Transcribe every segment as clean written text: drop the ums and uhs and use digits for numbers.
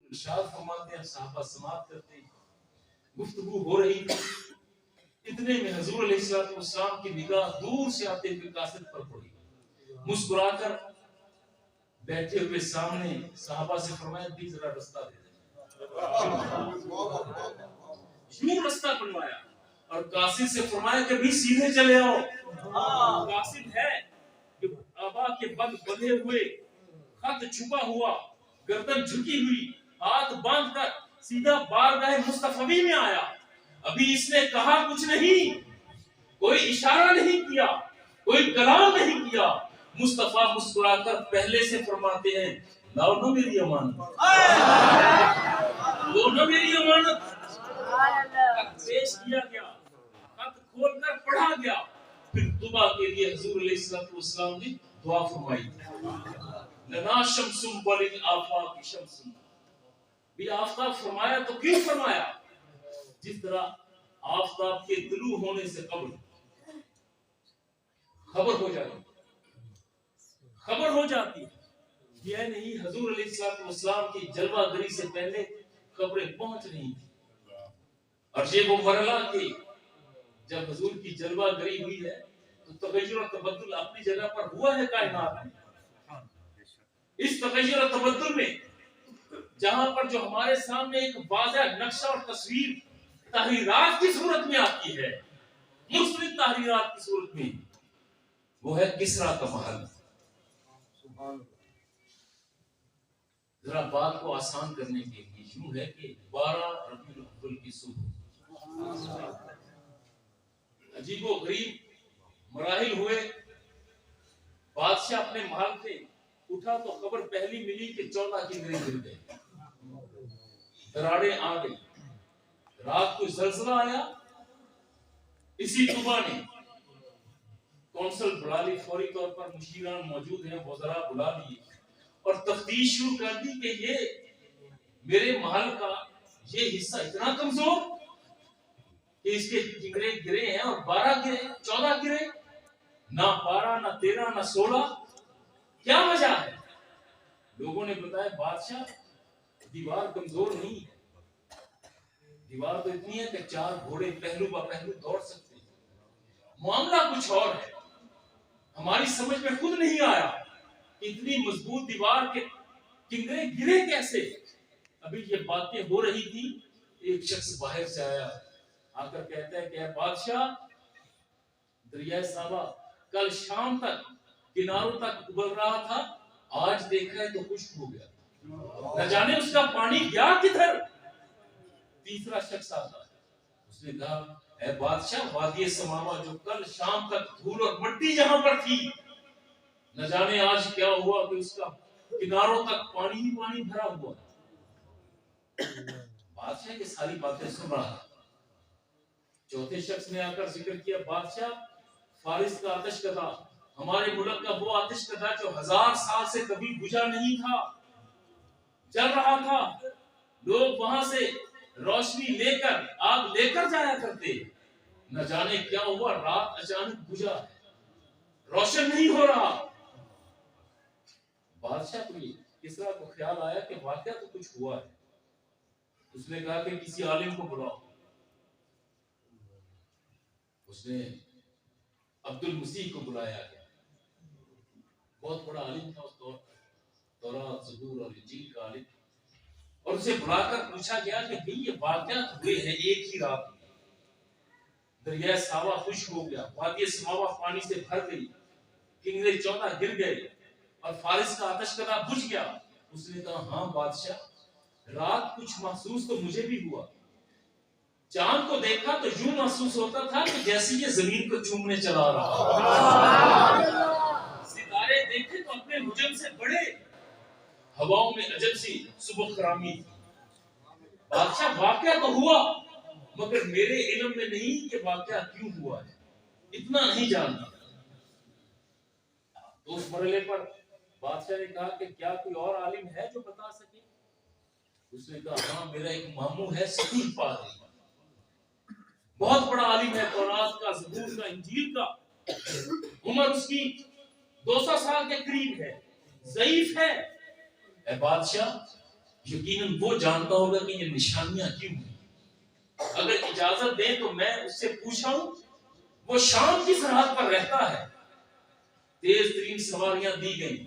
ارشاد فرماتے ہیں صحابہ سماعت کرتے ہیں، گفتگو ہو رہی تھی، اتنے میں حضور علیہ السلام کی نگاہ دور سے آتے ہوئے قاصد پر پڑی، مسکرا کر بیٹھے ہوئے سامنے صحابہ سے فرمایا بھی ذرا رستہ دے دیں، یوں رستہ بنوایا اور قاصد سے فرمایا کہ بھی سیدھے چلے آؤ۔ قاصد ہے کہ آبا کے بند بندھے ہوئے، خط چھپا ہوا، گردن جھکی ہوئی، ہاتھ باندھ کر سیدھا بارگاہ مصطفی میں آیا۔ ابھی اس نے کہا کچھ نہیں، کوئی اشارہ نہیں کیا، کوئی کلام نہیں کیا، مصطفیٰ مسکرا کر پہلے سے فرماتے ہیں لاؤ نا میری امانت، لاؤ نا میری امانت۔ خط پیش کیا گیا، خط کھول کر پڑھا گیا، پھر دعا کے لیے حضور علیہ السلام نے دعا فرمائی، لنا شمس وللآفاق شمس۔ بھی آفتاب فرمایا تو کیوں فرمایا؟ جس طرح آفتاب کے طلوع ہونے سے قبل خبر ہو جاتی ہے، یہ نہیں حضور علیہ السلام کی جلوہ گری سے پہلے خبریں پہنچ رہی تھی، اور یہ وہ مرحلہ کہ جب حضور کی جلوہ گری ہوئی ہے تو تغیر و تبدل اپنی جگہ پر ہوا ہے کائنات میں۔ اس تغیر و تبدل میں جہاں پر جو ہمارے سامنے ایک واضح نقشہ اور تصویر تحریرات کی صورت میں آتی ہے، مختلف تحریرات کی صورت میں، وہ ہے کسریٰ کا محل۔ ذرا بات کو آسان کرنے کے لیے یوں ہے کہ 12 ربیع الاول کی صبح عجیب و غریب مراحل ہوئے، بادشاہ اپنے محل سے اٹھا تو خبر پہلی ملی کہ 14 کی گرے گر گئے، دراڑیں آ گئی، رات کو زلزلہ آیا۔ اسی صبح نے کونسل بلا لی، فوری طور پر مشیران موجود ہیں، وزراء بلا لیے اور تفتیش شروع کر دی کہ یہ میرے محل کا یہ حصہ اتنا کمزور کہ اس کے کنگرے گرے ہیں، اور 12 گرے، 14 گرے، نہ 12 نہ 13 نہ 16، کیا وجہ ہے؟ لوگوں نے بتایا بادشاہ دیوار کمزور نہیں ہے، دیوار تو اتنی ہے کہ 4 گھوڑے پہلو با پہلو دوڑ سکتے ہیں، معاملہ کچھ اور ہے، ہماری سمجھ میں خود نہیں آیا اتنی مضبوط دیوار کے کنگرے گرے کیسے۔ ابھی یہ باتیں ہو رہی تھی، ایک شخص باہر سے آیا، آ کر کہتا ہے کہ اے بادشاہ، دریائے سابا کل شام تک کناروں تک ابل رہا تھا، آج دیکھا ہے تو خشک ہو گیا، نہ جانے اس کا پانی گیا کدھر۔ تیسرا شخص آتا ہے، اس نے کہا اے بادشاہ، وادی سماوا جو کل شام تک دھول اور مٹی جہاں پر تھی، نہ جانے آج کیا ہوا کہ اس کا کناروں تک پانی ہی پانی بھرا ہوا۔ بادشاہ یہ ساری باتیں سن رہا ہے۔ چوتھے شخص نے آ کر ذکر کیا، بادشاہ فارس کا آتش کدا، ہمارے ملک کا وہ آتش کدا جو 1000 سال سے کبھی بجھا نہیں تھا، جل رہا تھا، لوگ وہاں سے روشنی لے کر آگ لے کر جایا کرتے، نہ جانے کیا ہوا، رات اچانک بجھا، روشن نہیں ہو رہا۔ بادشاہ کو کسریٰ کو خیال آیا کہ واقعہ تو کچھ ہوا ہے، اس نے کہا کہ کسی عالم کو بلاؤ۔ اس نے عبد المسیح کو بلایا گیا، بہت بڑا عالم تھا اس دور پر، تورات، زبور اور انجیل کا عالم، اور اسے بلا کر پوچھا گیا کہ بھئی یہ واقعات ہوئے ہیں ایک ہی رات میں، دریائے ساوا خشک ہو گیا، وادی سماوا پانی سے بھر گئی، کنگرے 14 گر گئے اور فارس کا آتش کدا بجھ گیا۔ اس نے کہا ہاں بادشاہ، رات کچھ محسوس تو مجھے بھی ہوا، چاند کو دیکھا تو یوں محسوس ہوتا تھا کہ جیسے یہ زمین کو چومنے چلا رہا، ستارے دیکھے تو اپنے حجم سے بڑے، ہواؤں میں عجب سی صبح خرامی تھی۔ بادشاہ واقعہ تو ہوا مگر میرے علم میں نہیں کہ واقعہ کیوں ہوا ہے، اتنا نہیں جانتا۔ تو اس مرحلے پر بادشاہ نے کہا کہ کیا کوئی اور عالم ہے جو بتا سکے؟ اس نے کہا ہاں، میرا ایک ماموں ہے سکول پادری، بہت بڑا عالم ہے، تورات کا، زبور کا، انجیل کا، عمر اس کی 200 سال کے قریب ہے، ضعیف ہے۔ اے بادشاہ، یقیناً وہ جانتا ہوگا کہ یہ نشانیاں کیوں ہیں. اگر اجازت دیں تو میں اس سے پوچھا ہوں. وہ شام کی سرحد پر رہتا ہے. تیز ترین سواریاں دی گئی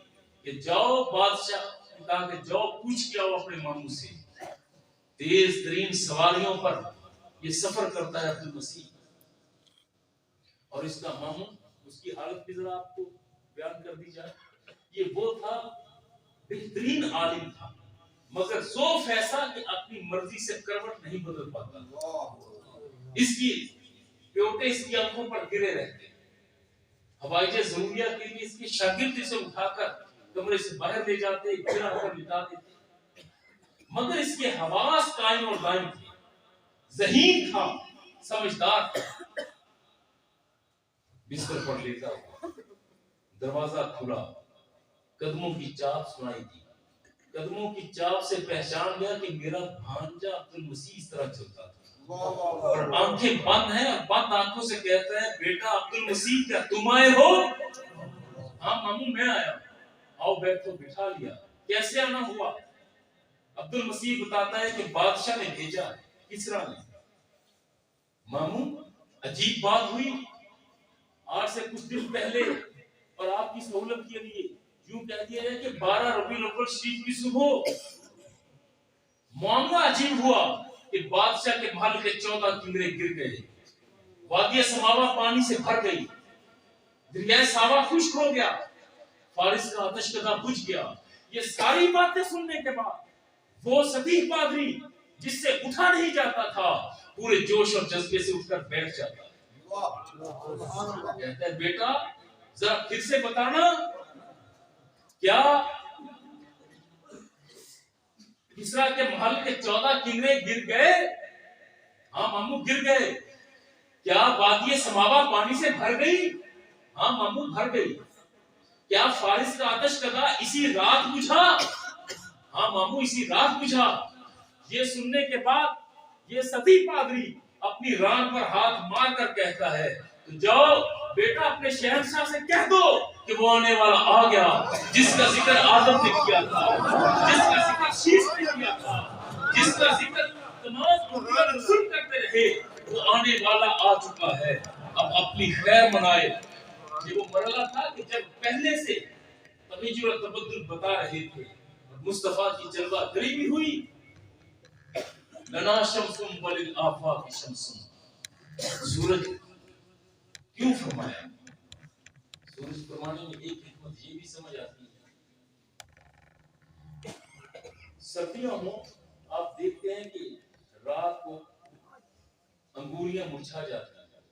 کہ جاؤ، بادشاہ نے کہا کہ جاؤ پوچھ کے آؤ اپنے ماموں سے. تیز ترین سواریوں پر یہ سفر کرتا ہے عبد المسیح، اور اس کا ماموں، اس کی حالت بھی ذرا آپ کو بیان کر دی جائے. یہ وہ تھا، بہترین عالم تھا، مگر ذوف ایسا کہ اپنی مرضی سے کروٹ نہیں بدل پاتا. اس کی پیوٹے اس کی آنکھوں پر گرے رہتے. حوائج ضروریات کے لیے اس کے شاگرد اسے اٹھا کر کمرے سے باہر لے جاتے، گرا کر لٹا دیتے، مگر اس کے حواس قائم اور دائم تھے. ذہین تھا، سمجھدار تھا. بستر پر لیٹا ہوا، دروازہ کھلا، قدموں کی چاپ سنائی دی. قدموں کی چاپ سے پہچان گیا کہ میرا بھانجا عبد المسیح اس طرح چلتا تھا. اور آنکھیں بند ہیں، اور بند آنکھوں سے کہتا ہے بیٹا عبد المسیح کیا تم آئے ہو؟ ہاں ماموں میں آیا. آؤ بیٹھو. بٹھا لیا. کیسے آنا ہوا؟ عبد المسیح بتاتا ہے کہ بادشاہ نے بھیجا، کسرا نے. ماموں عجیب بات ہوئی. آج سے کچھ دن پہلے اور آپ کی سہولت کے لیے یوں کہہ دیا ہے کہ 12 ربیع الاول شریف کی صبح معاملہ عجیب ہوا کہ بادشاہ کے محل کے 14 کنگرے گر گئے. وادی سماوا پانی سے بھر گئی. دریائے ساوا خشک ہو گیا. فارس کا آتش کدہ بجھ گیا. یہ ساری باتیں سننے کے بعد وہ سفیہ پادری جس سے اٹھا نہیں جاتا تھا پورے جوش اور جذبے سے اٹھ کر بیٹھ جاتا. کہتا ہے بیٹا ذرا پھر سے بتانا، کیا کسرا کے محل کے 14 کنگرے گر گئے؟ ہاں ماموں گر گئے. کیا وادی سماوا پانی سے بھر گئی؟ ہاں ماموں بھر گئی. کیا فارس کا آتش کدہ اسی رات بجھا؟ ہاں ماموں اسی رات بجھا. یہ سننے کے بعد یہ سفیہ پادری اپنی ران پر ہاتھ مار کر کہتا ہے جاؤ بیٹا اپنے شہنشاہ سے کہہ دو کہ وہ آنے والا آ گیا جس کا ذکر آدم نے کیا تھا، جس کا ذکر شیش نے کیا تھا، جس کا ذکر تمام انبیاء رسول کرتے رہے. وہ آنے والا آ چکا ہے، اب اپنی خیر منائے. یہ وہ مرحلہ تھا کہ جب پہلے سے تغیر و تبدل بتا رہے تھے. مصطفیٰ کی جلوہ گری بھی ہوئی. لنا شمس وللآفاق شمس. سورج کیوں فرمایا؟ سورج فرمانے میں ایک حکمت یہ بھی سمجھ آتی ہے. سردیوں میں آپ دیکھتے ہیں کہ رات کو انگوریاں مرجھا جاتی ہیں،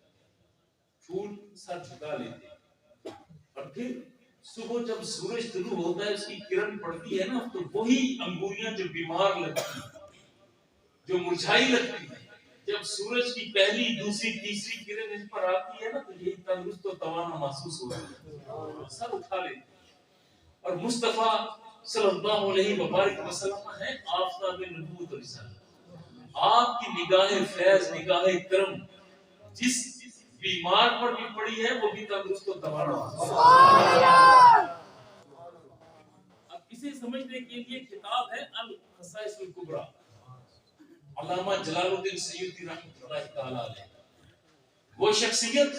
پھول سر جھکا لیتے ہیں، اور پھر صبح جب سورج طلوع ہوتا ہے اس کی کرن پڑتی ہے نا تو وہی انگوریاں جو بیمار لگتی ہیں، جو مرجھائی لگتی ہیں، جب سورج کی پہلی دوسری تیسری کرن اس پر آتی ہے نا تو یہی تندرست و توانا محسوس ہوتا ہے، سر اٹھا لیتے ہیں. اور مصطفیٰ صلی اللہ علیہ وبارک وسلم ہے آفتاب نبوت و رسالت. آپ کی نگاہ فیض، نگاہ کرم جس بیمار پر بھی پڑی ہے وہ بھی تندرست و توانا. اب اسے سمجھنے کے لیے کتاب ہے الخصائص الکبریٰ، علامہ جلال الدین سیوطی رحمۃ اللہ تعالی علیہ. وہ شخصیت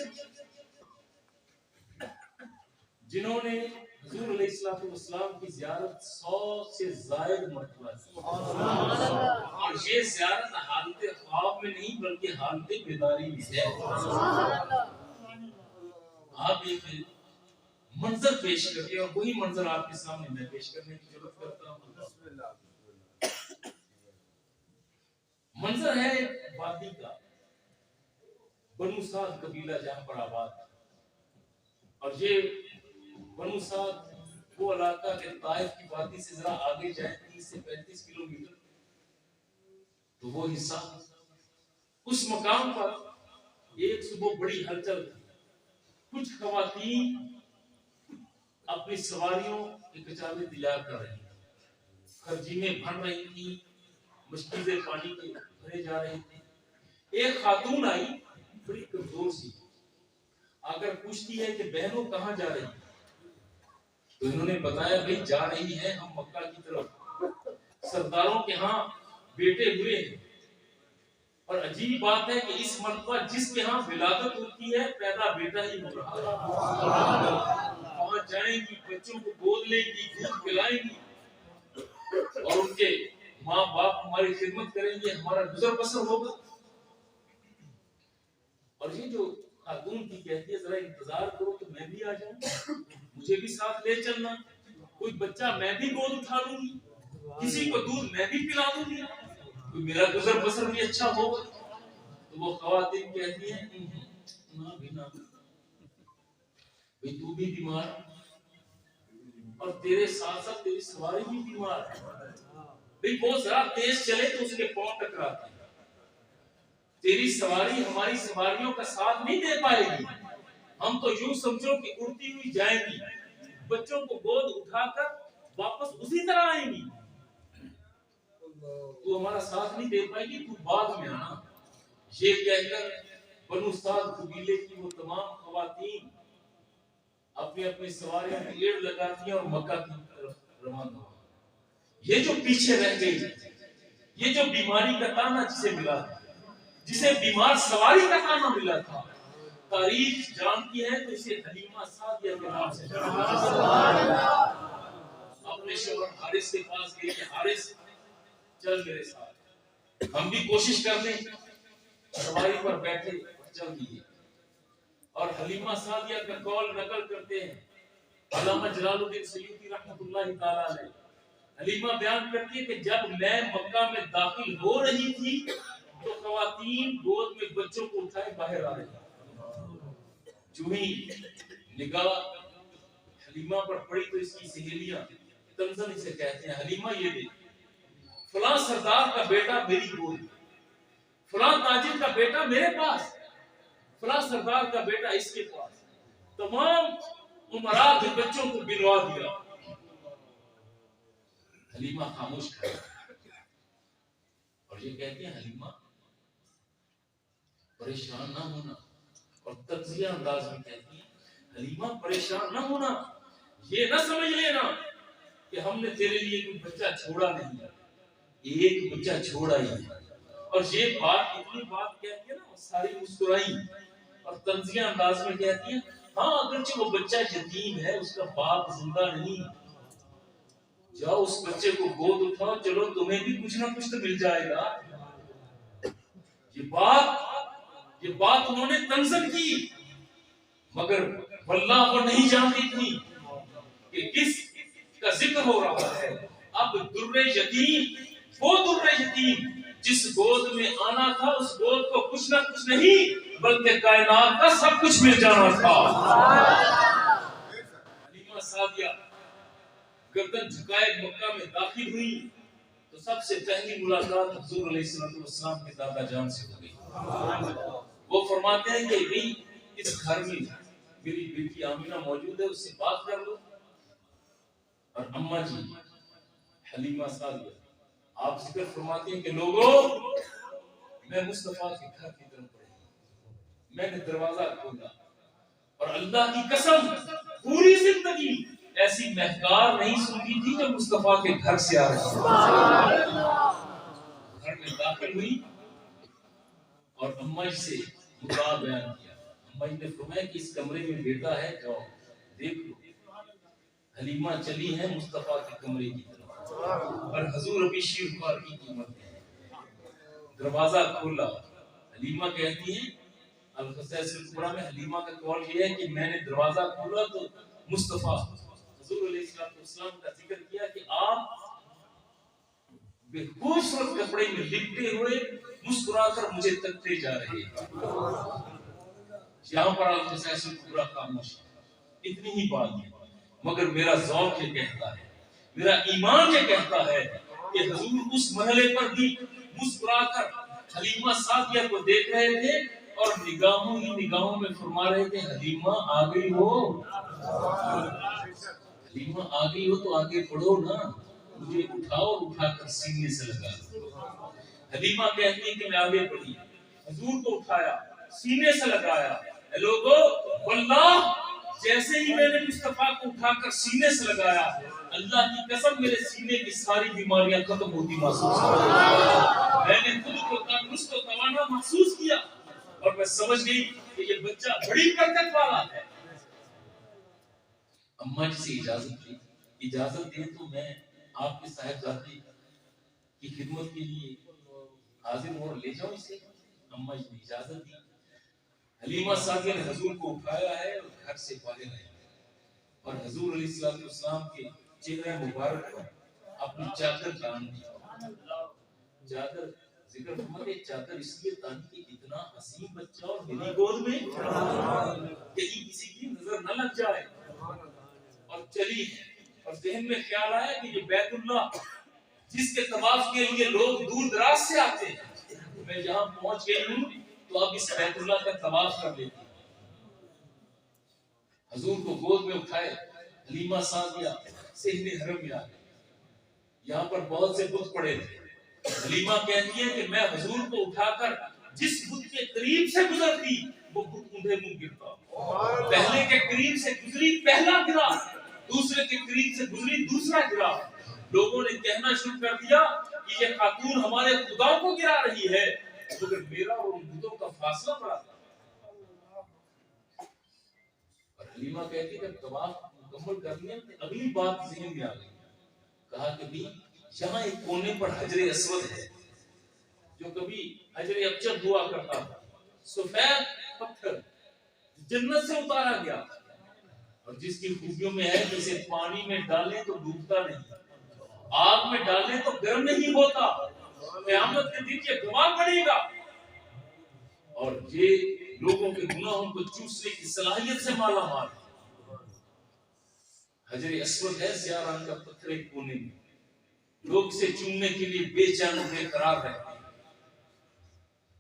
جنہوں نے حضور علیہ الصلوۃ والسلام کی زیارت 100 سے زائد مرتبہ کی، اور یہ زیارت حالت خواب میں نہیں بلکہ حالت بیداری میں ہے. آپ ایک منظر پیش کرتے ہیں اور وہی منظر آپ کے سامنے میں پیش کرنے کی ضرورت کرتا ہوں. منظر ہے وادی کا، بنو سعد قبیلہ جہاں پر آباد ہے. اور یہ بنو سعد وہ علاقہ کہ طائف کی وادی سے ذرا آگے جائیں 30 سے 35 کلومیٹر تو وہ حصہ. اس مقام پر ایک صبح بڑی ہلچل تھی. کچھ خواتین اپنی سواریوں کے کچالے تیار کر رہی تھیں، خرجیمیں بھر رہی تھیں، مشکیزیں پانی کے بھرے جا رہے تھے. ایک خاتون آئی بڑی کمزور سی، اگر پوچھتی ہے کہ بہنوں کہاں جا رہی ہیں تو انہوں نے بتایا بھئی جا رہی ہیں ہم مکہ کی طرف. سرداروں کے ہاں بیٹے ہوئے ہیں، اور عجیب بات ہے کہ اس مرتبہ جس کے ہاں ولادت ہوتی ہے پیدا بیٹا ہی ہو رہا ہے۔ وہاں جائیں گی، بچوں کو گود لیں گی، دودھ پلائیں گی، اور ان کے ماں باپ ہماری خدمت کریں گے، ہمارا گزر بسر ہوگا۔ اور یہ جو خاتون کی کہتی ہے ذرا انتظار کرو تو میں بھی آ جاؤں، مجھے بھی ساتھ لے چلنا، کوئی بچہ میں بھی گود اٹھا لوں گی، کسی کو دودھ میں بھی پلا دوں گی، تو میرا گزر بسر بھی اچھا ہوگا۔ تو وہ خواتین کہتی ہیں نہ بھی نہ، تو بھی بیمار اور تیرے ساتھ ساتھ تیری سواری بھی بیمار ہے، وہ ذرا تیز چلے تو اس کے پاؤں ٹکراتے ہیں، تیری سواری ہماری سواریوں کا ساتھ نہیں دے پائے گی، ہم تو یوں سمجھو کہ اڑتی ہوئی جائیں گی، بچوں کو گود اٹھا کر واپس اسی طرح آئیں گی، تو ہمارا ساتھ نہیں دے پائے گی، تو بعد میں آنا۔ یہ کہہ کر بنو سعد قبیلے کی وہ تمام خواتین اپنی اپنی سواریوں کی ایڑ لگاتی ہیں اور مکہ کی طرف روانہ ہو۔ یہ جو پیچھے رہ گئی، یہ جو بیماری کا تانا جسے ملا تھا، جسے بیمار سواری کا تانا ملا تھا، تاریخ جانتی ہے تو اسے حلیمہ سعدیہ کے نام سے اپنے شوہر حارث کے پاس گئی کہ حارث چل میرے ساتھ، ہم بھی کوشش کر لیں، سواری پر بیٹھے چل دیے، اور حلیمہ سعدیہ کا قول نقل کرتے ہیں علامہ جلال الدین سیوطی رحمۃ اللہ تعالی علیہ۔ حلیمہ بیان کرتی ہے کہ جب میں مکہ میں داخل ہو رہی تھی تو خواتین گود میں بچوں کو اٹھائے باہر آ رہی تھی، جو ہی نگاہ حلیمہ پر پڑی تو اس کی سہیلیاں تنزل اسے کہتے ہیں حلیمہ یہ دیکھ، فلاں سردار کا بیٹا میری گود، فلاں تاجر کا بیٹا میرے پاس، فلاں سردار کا بیٹا اس کے پاس، تمام امراء کے بچوں کو گنوا دیا۔ حلیمہ خاموش کھڑی اور یہ کہتے ہیں حلیمہ پریشان نہ ہونا، اور تجزیہ انداز میں کہتی ہیں حلیمہ پریشان نہ ہونا، یہ نہ سمجھ لینا کہ ہم نے تیرے لیے کوئی بچہ چھوڑا نہیں، ایک بچہ چھوڑا ہی ہے۔ اور یہ بات اتنی بات کہتی ہے نا، ساری مسکرائی اور تنزیہ انداز میں کہتی ہیں ہاں اگرچہ وہ بچہ یتیم ہے، اس کا باپ زندہ نہیں، جاؤ اس بچے کو گود اٹھاؤ، چلو تمہیں بھی کچھ نہ کچھ تو مل جائے گا۔ یہ بات انہوں نے تنزل کی، مگر واللہ وہ نہیں جانتی تھی کہ کس کا ذکر ہو رہا ہے۔ اب در یتیم، وہ در یتیم جس گود میں آنا تھا، اس گود کو کچھ نہ کچھ نہیں بلکہ کائنات کا سب کچھ مل جانا تھا۔ حلیمہ سعدیہ گردن جھکائے مکہ میں داخل ہوئی تو سب سے پہلی ملاقات حضور علیہ السلام کے دادا جان سے ہو گئی۔ وہ فرماتے ہیں کہ بھئی اس گھر میں میری بیٹی آمینہ موجود ہے، اس سے بات کر لو۔ اور اماں جی حلیمہ سعدیہ آپ ذکر فرماتے ہیں کہ لوگوں میں مصطفیٰ کے گھر کی طرف بڑھا، میں نے دروازہ کھولا اور اللہ کی قسم پوری زندگی ایسی مہکار نہیں سنی تھی جو مصطفیٰ کے گھر سے آ رہی تھی۔ گھر میں داخل ہوئی اور اماں جی سے مدعا بیان کیا۔ اماں جی نے فرمایا کہ اس کمرے میں بیٹا ہے، جاؤ دیکھ لو۔ حلیمہ چلی ہیں مصطفیٰ کے کمرے کی طرف اور حضور ابھی شیر خوار کی قیمت ہے۔ دروازہ کھولا، حلیمہ کہتی ہیں القصائص الکبریٰ میں حلیمہ کا قول یہ ہے کہ میں نے دروازہ کھولا تو مصطفیٰ حضور علیہ السلام کا ذکر کیا کہ آپ بے خوبصورت کپڑے میں لپٹے ہوئے مسکرا کر مجھے تکتے جا رہے ہیں۔ یہاں پر القصائص الکبریٰ خاموش ہے، اتنی ہی بات ہے، مگر میرا ذوق یہ کہتا ہے، میرا ایمان یہ کہتا ہے کہ حضور اس مرحلے پر بھی مسکرا کر حلیمہ سعدیہ کو دیکھ رہے تھے اور نگاہوں ہی نگاہوں میں فرما رہے تھے حلیمہ آ گئی ہو، حلیمہ آ گئی ہو تو آگے بڑھو نا، مجھے اٹھاؤ اور اٹھا کر سینے سے لگا۔ حلیمہ کہتی ہے کہ میں آگے بڑھی، حضور کو اٹھایا، سینے سے لگایا، اے لوگو واللہ جیسے ہی میں نے مصطفیٰ کو اٹھا کر سینے سے لگایا، اللہ کی قسم میرے سینے کی ساری بیماریاں ختم ہوتی محسوس ہوئی۔ میں نے خود کو تندرست و توانا محسوس کیا اور میں سمجھ گئی کہ یہ بچہ بڑی برکت والا ہے۔ اماں جی سے اجازت دے تو میں آپ کے صاحبزادے کی خدمت کے لیے حاضر اور لے جاؤں اسے۔ اماں جی نے اجازت دی۔ حلیمہ سعدیہ نے حضور کو اٹھایا ہے اور گھر سے باہر آئے اور حضور علیہ السلام کے چہرے مبارک پر اپنی چادر تان دی۔ چادر ذکر فرماتے چادر اس لیے تان کہ اتنا حسین بچہ اور میری گود میں کہیں کسی کی نظر نہ لگ جائے۔ اور چلی اور ذہن میں خیال آیا کہ یہ بیت اللہ جس کے طواف کے لیے لوگ دور دراز سے آتے ہیں، میں یہاں پہنچ گئی ہوں تو اب اس بیت اللہ کا طواف کر لیتی ہوں۔ حضور کو گود میں اٹھائے، حلیمہ سعدیہ صحن حرم میں آ گئی۔ یہاں پر بہت سے بت پڑے تھے۔ حلیمہ کہتی ہے کہ میں حضور کو اٹھا کر جس بت کے قریب سے گزرتی وہ بت اندھے منہ گرتا۔ پہلے کے قریب سے گزری پہلا گرا، دوسرے کے قریب سے گزری دوسرا گرا۔ لوگوں نے کہنا شروع کر دیا کہ یہ خاتون ہمارے خدا کو گرا رہی ہے، مگر میرا اور ان بتوں کا فاصلہ بڑا تھا۔ اور حلیمہ کہتی ہے کہ طواف مکمل کر لیا تو اگلی بات ذہن میں آ گئی۔ کہا کہ بھی یہاں ایک کونے پر حجر اسود ہے جو کبھی حجر ابجد ہوا کرتا تھا، سفید پتھر جنت سے اتارا گیا اور جس کی خوبیوں میں ہے کہ اسے پانی میں ڈالیں تو ڈوبتا نہیں، آگ میں ڈالیں تو گرم نہیں ہوتا، قیامت کے دن یہ گواہ بنے گا اور یہ لوگوں کے گناہوں کو چوسنے کی صلاحیت سے مالا مال۔ حجر اسود ہے سیاہ رنگ کا پتھر ایک کونے میں، لوگ اسے چومنے کے لیے بے چین و بے قرار رہتے ہیں،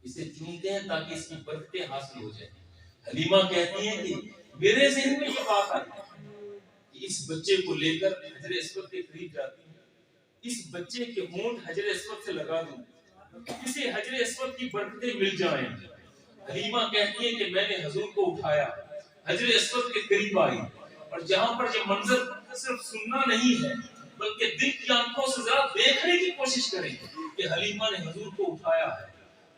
اسے چومتے ہیں تاکہ اس کی برکتیں حاصل ہو جائیں۔ حلیمہ کہتی ہیں کہ میرے ذہن میں یہ بات آئی کہ اس بچے کو لے کر حجر اسود کے قریب جاتی ہوں، اس بچے کے ہونٹ حجر اسود سے لگا دوں، اسے حجر اسود کی برکتیں مل جائیں۔ حلیمہ کہتی ہے کہ میں نے حضور کو اٹھایا، حجر اسود کے قریب آئی اور جہاں پر یہ منظر صرف سننا نہیں ہے بلکہ دل کی آنکھوں سے ذرا دیکھنے کی کوشش کریں کہ حلیمہ نے حضور کو اٹھایا ہے۔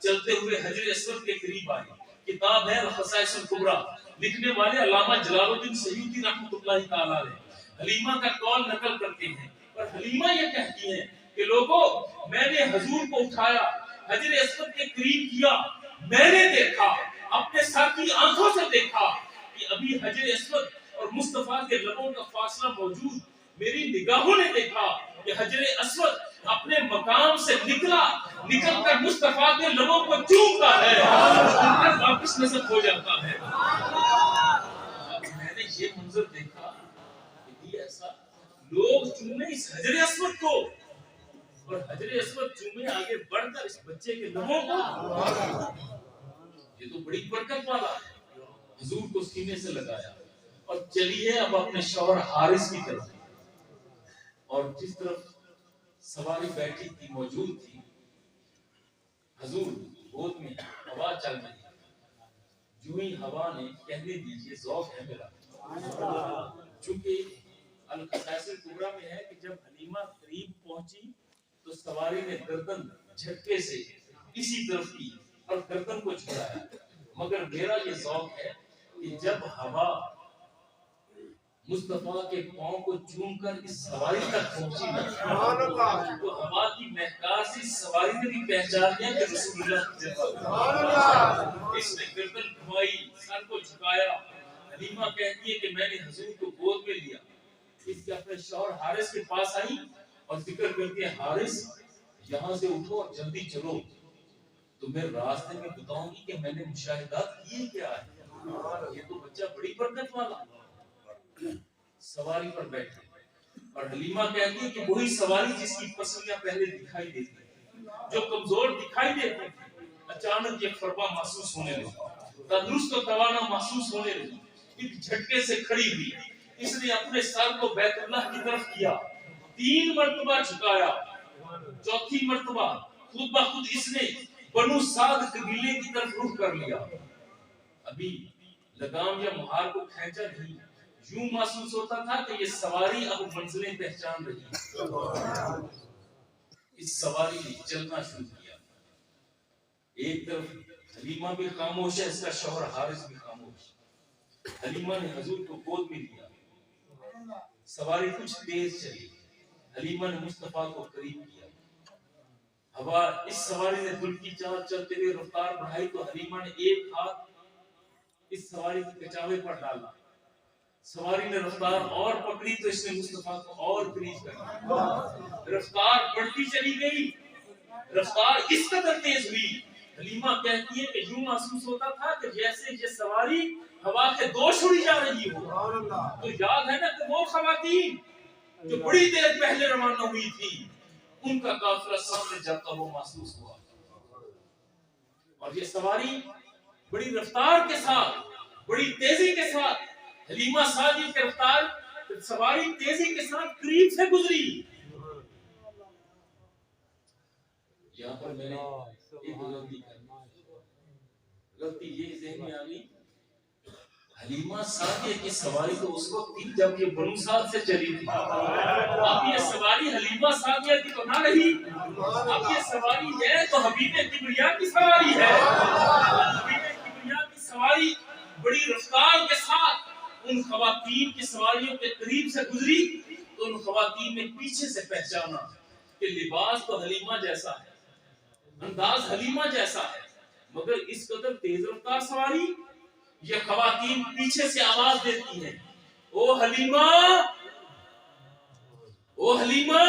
چلتے ہوئے حجر اسود کے قریب آئی۔ کتاب ہے الخصائص الکبریٰ، لکھنے والے علامہ جلال الدین سیوطی رحمۃ اللہ تعالی علیہ حلیمہ کا قول نقل کرتے ہیں اور حلیمہ یہ کہتی ہیں کہ لوگوں میں نے حضور کو اٹھایا، حجر اسود کے قریب کیا، میں نے دیکھا، اپنے ساتھی آنکھوں سے دیکھا کہ ابھی حجر اسود اور مصطفیٰ کے لبوں کا فاصلہ موجود۔ میری نگاہوں نے دیکھا کہ حجر اسود اپنے مقام سے نکل کر مصطفیٰ کے لبوں کو چومتا ہے اور واپس نصب ہو جاتا ہے۔ میں نے یہ منظر دیکھا کہ ایسا لوگ چومے اس حجر اسود کو اور حجر اسود چومے آگے بڑھ کر اس بچے کے لبوں کو، یہ تو بڑی برکت والا ہے۔ حضور کو سینے سے لگایا اور چلیے اب اپنے شوہر حارث کی طرف، اور جس طرف سواری بیٹھی تھی موجود تھی، حضور گود میں ہوا چل رہی، جو ہی ہوا نے کہنے دیجیے ذوق ہے میرا، چونکہ الخصائص الکبریٰ میں ہے کہ جب حلیمہ قریب پہنچی تو سواری نے گردن جھٹکے سے اسی طرف کی اور گردن کو جھکایا، مگر میرا یہ ذوق ہے کہ جب ہوا مصطفیٰ کے پاؤں کو چوم کر اس سواری تک پہنچی تو ہوا کی مہکاس اس سواری نے بھی پہچان لیا کہ رسول اللہ کی جگہ۔ اس نے گردن گھمائی، سر کو جھکایا۔ حلیمہ کہتی ہے کہ میں نے حضور کو گود میں لیا، اس کے اپنے شوہر حارث کے پاس آئی اور ذکر کرتی ہے حارث یہاں سے اٹھو اور جلدی چلو، تو میں راستے میں بتاؤں گی کہ میں نے مشاہدات کیے کیا ہے، یہ تو بچہ بڑی برکت والا۔ سواری پر بیٹھے اور حلیمہ کہتی ہے کہ وہی سواری جس کی پسلیاں پہلے دکھائی دیتی تھی، جو کمزور دکھائی دیتی تھی، اچانک یہ فربا محسوس ہونے لگی، تندرست و توانا محسوس ہونے لگی، ایک جھٹکے سے کھڑی ہوئی، اس نے اپنے سر کو بیت اللہ کی طرف کیا، 3 مرتبہ جھکایا، چوتھی مرتبہ خود بخود اس نے بنو سعد قبیلے کی طرف رخ کر لیا۔ ابھی لگام یا مہار کو کھینچا نہیں، یوں محسوس ہوتا تھا کہ یہ سواری اب منزلیں پہچان رہی ہے. اس سواری نے چلنا شروع کیا. ایک طرف حلیمہ بھی خاموش ہے, اس کا شوہر حارث بھی خاموش. حلیمہ نے حضور کو گود میں لیا. سواری کچھ تیز چلی. حلیمہ نے مصطفیٰ کو قریب کیا. ہوا اس سواری نے دل کی چال چلتے ہوئے رفتار بڑھائی تو حلیمہ نے ایک ہاتھ اس سواری کے کچاوے پر ڈالا. سواری نے رفتار اور پکڑی تو اس نے مصطفیٰ کو اور قریب کر لیا. رفتار بڑھتی چلی گئی. رفتار اس قدر تیز ہوئی, حلیمہ کہتی ہے کہ یوں محسوس ہوتا تھا کہ جیسے یہ سواری ہوا کے دوش اڑی جا رہی ہو. تو یاد ہے نا کہ وہ خواتین جو بڑی دیر پہلے روانہ ہوئی تھی, ان کا قافلہ سامنے جاتا ہوا محسوس ہوا. اور یہ سواری بڑی رفتار کے ساتھ, بڑی تیزی کے ساتھ, حلیمہ سعدیہ کی رفتار سواری تیزی کے ساتھ قریب سے گزری. یہاں پر میں نے ایک غلطی یہ ذہن میں آ گئی. حلیمہ سعدیہ کی سواری تو اس وقت تھی جب یہ بنو سعد سے چلی تھی. اب یہ سواری حلیمہ سعدیہ کی تو نہ رہی, اب یہ سواری ہے تو حبیب کبریا کی سواری ہے. حبیب کبریا کی سواری بڑی رفتار کے ساتھ ان خواتین کی سواریوں کے قریب سے گزری تو ان خواتین نے پیچھے سے پہچانا کہ لباس تو حلیمہ جیسا ہے, انداز حلیمہ جیسا ہے, مگر اس قدر تیز رفتار سواری. یہ خواتین پیچھے سے آواز دیتی ہیں, او حلیمہ, او حلیمہ,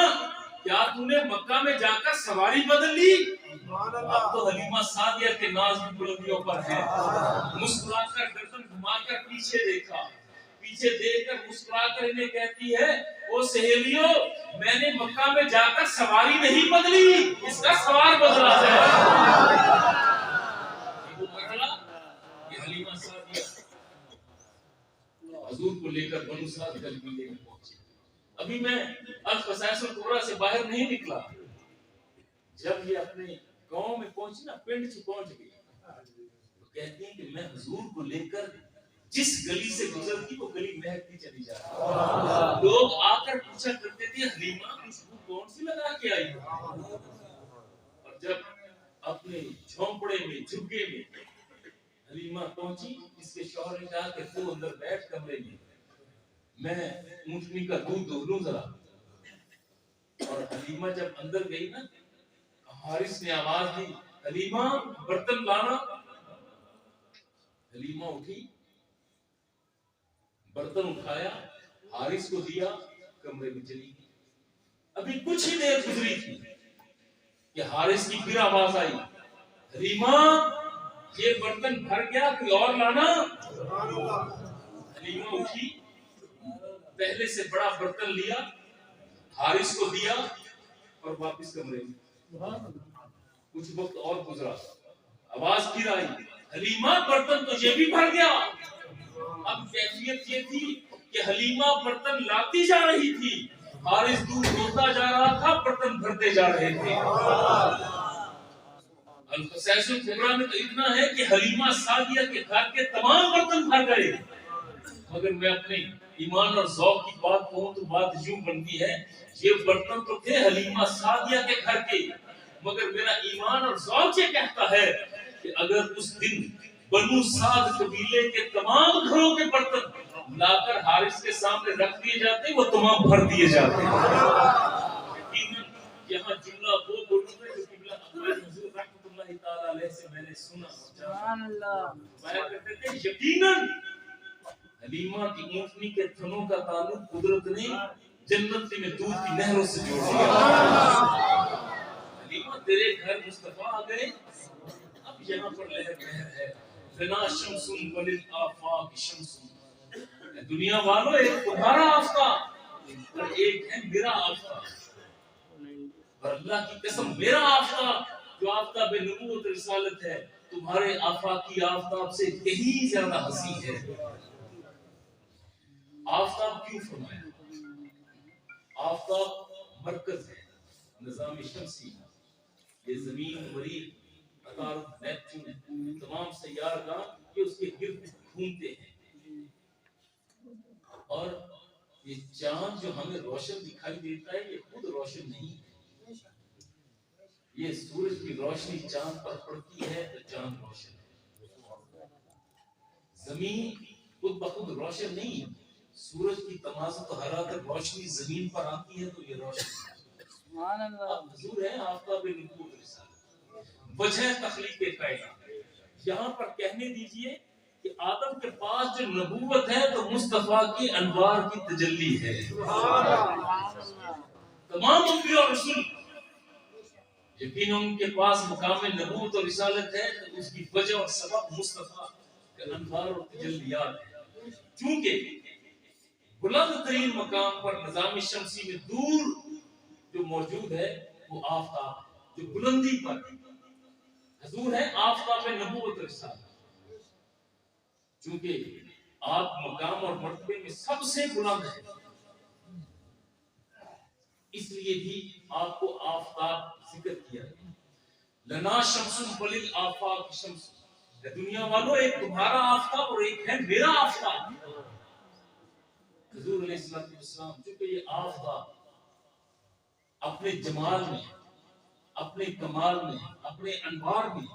کیا تم نے مکہ میں جا کر سواری بدل لی؟ اب تو حلیمہ سعدیہ کے ناز بھی بلندیوں پر ہے. مسکرا کر گردن گھما کر پیچھے دیکھا, پیچھے دیکھ کر مسکرا کر انہیں کہتی ہے, او سہیلیوں, میں نے مکہ میں جا کر سواری نہیں بدلی, اس کا سوار بدلا ہے. وہ بدلا کہ حلیمہ سعدیہ حضور کو لے کر بنو سعد کے قبیلے میں پہنچی. ابھی میں القصائص الکبریٰ سے باہر نہیں نکلا, جب یہ اپنے گاؤں میں پہنچی نا, پنڈ سے پہنچ گئی, تو کہتی ہیں کہ میں حضور کو لے کر جس گلی سے گزرتی وہ گلی مہکتی چلی جا رہی. لوگ آ کر پوچھا کرتے تھے, حلیمہ خوشبو کون سی لگا کے آئی؟ اور جب اپنے جھونپڑے میں, جھگے میں حلیمہ پہنچی, اس کے شوہر نے کہا کہ تو اندر بیٹھ کمرے میں اونٹنی کا دودھ دو لوں ذرا. اور حلیمہ جب اندر گئی نا, حارث نے آواز دی, حلیمہ برتن لانا. حلیمہ اٹھی, برتن اٹھایا, حارث کو دیا, کمرے میں چلی گئی. ابھی کچھ ہی دیر گزری تھی کہ حارث کی پھر آواز آئی, حلیمہ یہ برتن بھر گیا, کوئی اور لانا. حلیمہ اٹھی, پہلے سے بڑا برتن لیا, حارث کو دیا اور واپس کمرے میں. کچھ وقت اور گزرا, آواز پھر آئی, حلیمہ برتن تو یہ بھی بھر گیا. اب کیفیت یہ تھی کہ حلیمہ برتن لاتی جا رہی تھی, حارث دودھ ہوتا جا رہا تھا, برتن بھرتے جا رہے تھے. القصائص الکبریٰ میں تو اتنا ہے کہ حلیمہ سعدیہ کے گھر کے تمام برتن بھر گئے. مگر میں اپنے ایمان اور ذوق کی بات کہوں تو بات یوں بنتی ہے, یہ برتن تو تھے حلیمہ سعدیہ کے گھر کے, مگر میرا ایمان اور ذوق یہ کہتا ہے کہ اگر اس دن بنو سعد قبیلے کے تمام گھروں کے برتن لا کر حارث کے سامنے رکھ دیے جاتے, وہ تمام بھر دیے جاتے. یہاں جملہ وہ بولوں گا جو قبلہ حضور رحمۃ اللہ تعالی علیہ سے میں نے سنا. سبحان اللہ. میں کہتے تھے یقیناً حلیمہ کی اونٹنی کے تھنوں کا تعلق قدرت نے جنت میں دودھ کی نہروں سے جوڑ دیا. حلیمہ تیرے گھر مصطفیٰ آ گئے, اب یہاں پر لہر لہر ہے. فنا شمس وللآفاق شمس, دنیا والوں ایک تمہارا آفتاب اور ایک ہے میرا آفتاب. اور اللہ کی قسم میرا آفتاب جو آفتاب نبوت رسالت ہے تمہارے آفاقی آفتاب سے کہیں زیادہ حسین ہے. آفتاب کیوں فرمایا؟ آفتاب مرکز ہے نظام شمسی, یہ زمین, مریخ, عطارد, نیپچون, تمام سیارگاہ یہ اس کے گرد گھومتے ہیں. یہ چاند جو ہمیں روشن دکھائی دیتا ہے یہ خود روشن نہیں ہے، یہ سورج کی روشنی چاند پر پڑتی ہے تو چاند روشن ہے۔ زمین خود بخود روشن نہیں ہے، سورج کی تمازت و حرارت روشنی زمین پر آتی ہے تو یہ روشن ہے۔ حضور ہے آفتاب نبوت رسالت، وجہ تخلیق کائنات۔ یہاں پر کہنے دیجئے کہ آدم کے پاس جو نبوت ہے تو مصطفیٰ کی انوار کی تجلی ہے۔ تمام انبیاء اور رسول یقیناً ان کے پاس مقام نبوت اور رسالت ہے تو اس کی وجہ اور سبب مصطفیٰ کے انوار اور تجلیات ہے۔ چونکہ بلند ترین مقام پر نظام شمسی میں دور جو موجود ہے وہ آفتاب جو بلندی پر حضور ہے آفتاب نبوت رسالت، چونکہ آپ مقام اور مرتبے میں سب سے بلند ہے، اس لیے بھی آپ کو آفتاب ذکر کیا ہے۔ لنا شمس بلل آفاق شمس، دنیا والوں ایک تمہارا آفتاب اور ایک ہے میرا آفتاب۔ حضور علیہ السلام چونکہ یہ آفتاب اپنے جمال میں، اپنے کمال میں، اپنے انوار میں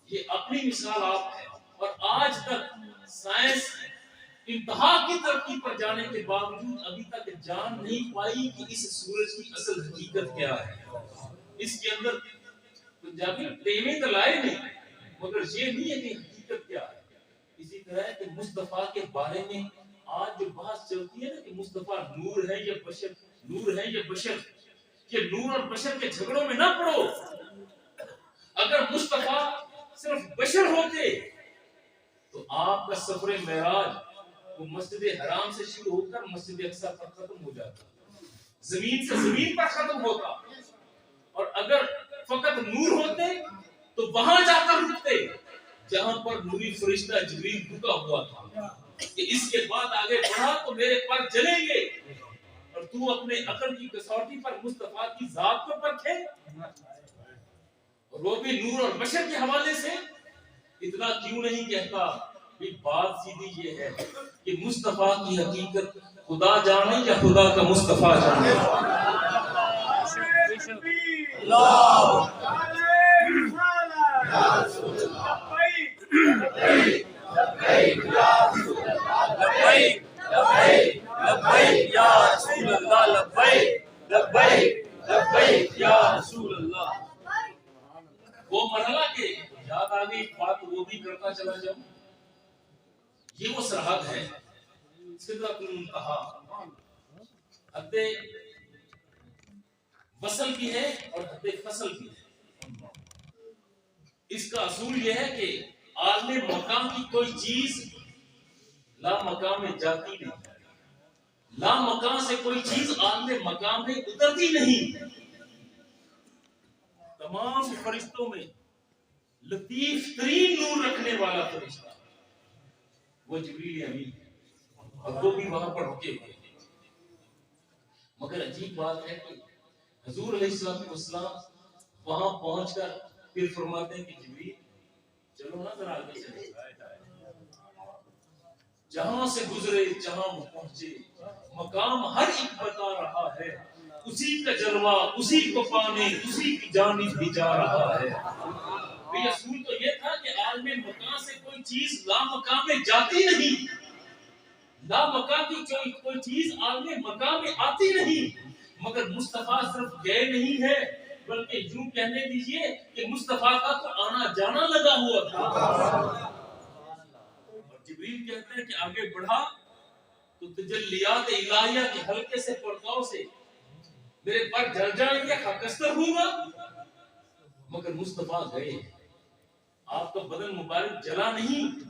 یہ اپنی مثال آپ ہے، اور آج تک سائنس انتہا کی ترقی پر جانے کے باوجود ابھی تک جان نہیں پائی کہ اس سورج کی اصل حقیقت کیا ہے۔ اس کے اندر پنجابی ٹیمیں تو لائے نہیں، مگر یہ نہیں ہے کہ حقیقت کیا ہے۔ اسی طرح کہ مصطفیٰ کے بارے میں آج جو بحث چلتی ہے نا کہ مصطفیٰ نور ہے یا بشر، نور ہے یا بشر، کہ نور اور بشر کے جھگڑوں میں نہ پڑو۔ اگر مصطفیٰ صرف بشر ہوتے تو آپ کا سفر معراج وہ مسجد حرام سے شروع ہو کر مسجد اقصی پر ختم ہو جاتا، زمین سے زمین پر ختم ہوتا، اور اگر فقط نور ہوتے تو وہاں جا کر رکتے جہاں پر نوری فرشتہ جبریل رکا ہوا تھا کہ اس کے بعد آگے بڑھا تو میرے پر جلیں گے، اور تو اپنے عقل کی کسوٹی پر مصطفیٰ کی ذات کو پرکھے، اور وہ بھی نور اور بشر کے حوالے سے اتنا کیوں نہیں کہتا؟ بھی بات سیدھی یہ ہے کہ مصطفیٰ کی حقیقت خدا جانے یا خدا کا مصطفیٰ جانے۔ وہ مرحلہ کے یاد آ گئی بات وہ بھی کرتا چلا جاؤں، یہ وہ سرحد ہے سدرۃ المنتہا، حد وصل بھی ہے اور حد فصل بھی ہے۔ اس کا اصول یہ ہے کہ عالم مقام کی کوئی چیز لا مقام میں جاتی نہیں، لا مقام سے کوئی چیز عالم مقام میں اترتی نہیں۔ تمام فرشتوں میں لطیف ترین نور رکھنے والا فرشتہ وہ جبریل امین ہے، اور وہ بھی وہاں پر رکے ہوئے ہیں۔ مگر عجیب بات ہے کہ حضور علیہ السلام وہاں پہنچ کر پھر فرماتے ہیں کہ جبریل چلو نا ذرا آگے چلے، جہاں سے گزرے جہاں وہ پہنچے مقام ہر ایک بتا رہا ہے، اسی کا جلوہ اسی کو پانے اسی کی جانب بھی جا رہا ہے۔ یہ اصول تو یہ تھا کہ عالم مقام سے کوئی چیز لا مقام میں جاتی نہیں، لا مقام کی کوئی چیز عالم مقام میں آتی نہیں، مگر مصطفیٰ صرف گئے نہیں ہے بلکہ یوں کہنے دیجئے کہ مصطفیٰ کا تو آنا جانا لگا ہوا تھا۔ اور جبریل کہتے ہیں کہ آگے بڑھا تو تجلیات الہیہ کے حلقے سے پرتاؤ سے میرے پر جل جائیں گے، خاکستر ہوں گا، مگر مصطفیٰ گئے، آپ کا بدن مبارک جلا نہیں،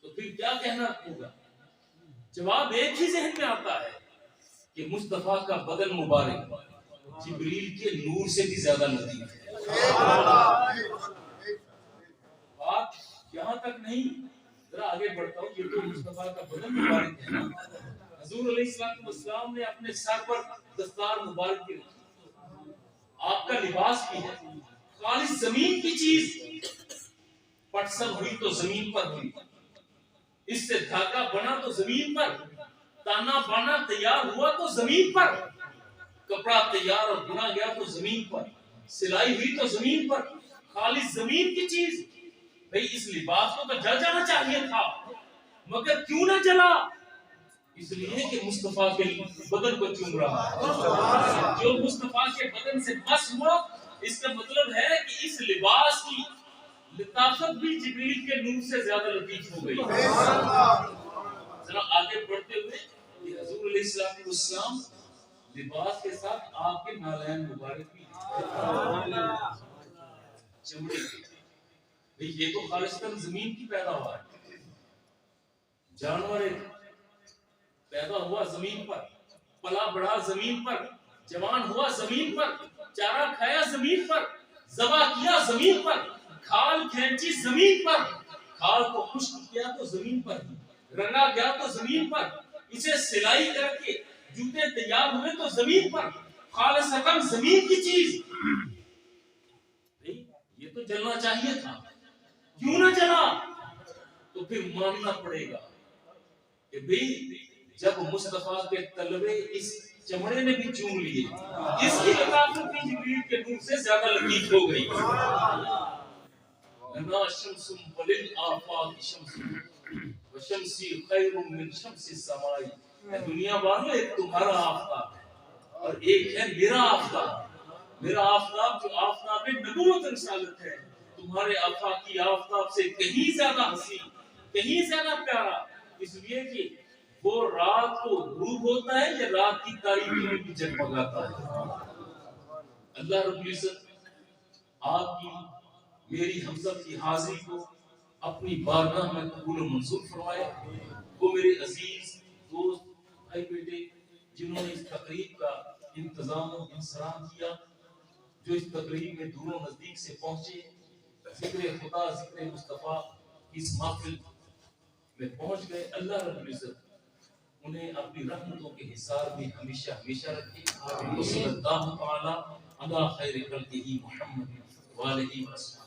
تو پھر کیا کہنا ہوگا؟ جواب ایک ہی ذہن میں آتا ہے کہ مصطفیٰ کا بدن مبارک جبریل کے نور سے بھی زیادہ لطیف ہے۔ بات یہاں تک نہیں، ذرا آگے بڑھتا ہوں، یہ تو مصطفیٰ کا بدن مبارک ہے نا۔ حضور علیہ السلام نے اپنے سر پر دستار مبارک کی رکھی، آپ کا لباس بھی ہے، خالص زمین کی چیز پٹسن ہوئی تو زمین پر ہوئی، اس سے دھاگا بنا تو زمین پر، تانا بانا تیار ہوا تو زمین پر، کپڑا تیار اور بنا گیا تو زمین پر، سلائی ہوئی تو زمین پر، خالص زمین کی چیز. بھئی اس لباس کو تو جل جانا چاہیے تھا، مگر کیوں نہ جلا؟ اس لیے کہ مصطفیٰ کے بدن کو چوم رہا. جو مصطفیٰ کے بدن سے مس ہوا، اس کا مطلب ہے کہ اس لباس کی لطافت بھی جبریل کے نور سے زیادہ لطیف ہو گئی. ذرا آگے بڑھتے ہوئے یہ حضور علیہ السلام لباس کے ساتھ آپ کے نالین مبارک بھی چمڑے کے. یہ تو خالصتاً زمین کی پیداوار ہے. جانور پیدا ہوا زمین پر، پلا بڑھا زمین پر، جوان ہوا زمین پر، چارہ کھایا زمین پر، ذبح کیا زمین پر، کھال کھینچی زمین پر، کھال کو خشک کیا تو زمین پر، رنگا گیا تو زمین پر، اسے سلائی کر کے جوتے تیار ہوئے تو زمین پر، خالصتاً زمین کی چیز. یہ تو جلنا چاہیے تھا، کیوں نہ جلا؟ تو پھر ماننا پڑے گا کہ بھئی جب مصطفیٰ کے طلبے اس چمڑے نے بھی چوم لیے، اس کی لطافت بھی جبریل کے نور سے زیادہ لطیف ہو گئی. لنا شمس وللآفاق شمس وشمسی خیر من شمس السماء. دنیا والو ایک تمہارا آفتاب ہے اور ایک ہے میرا آفتاب. میرا آفتاب جو آفتاب نبوت رسالت ہے، تمہارے آفاق کی آفتاب سے کہیں زیادہ حسین، کہیں زیادہ پیارا. اس لیے کہ وہ رات کو غروب ہوتا ہے یا رات کی تاریکی میں بھی جگمگاتا ہے. اللہ رب العزت آپ کی میری ہم سب کی حاضری کو اپنی بارگاہ میں قبول و منظور فرمائے. وہ میرے عزیز دوست بھائی بیٹے جنہوں نے اس تقریب کا انتظام و انصرام کیا، جو اس تقریب میں دور و نزدیک سے پہنچے، ذکر خدا ذکر مصطفیٰ کی اس محفل میں پہنچ گئے، اللہ رب العزت انہیں اپنی رحمتوں کے حصار میں ہمیشہ ہمیشہ رکھے. صلی اللہ تعالی علی خیر خلقہ محمد وآلہ وسلم.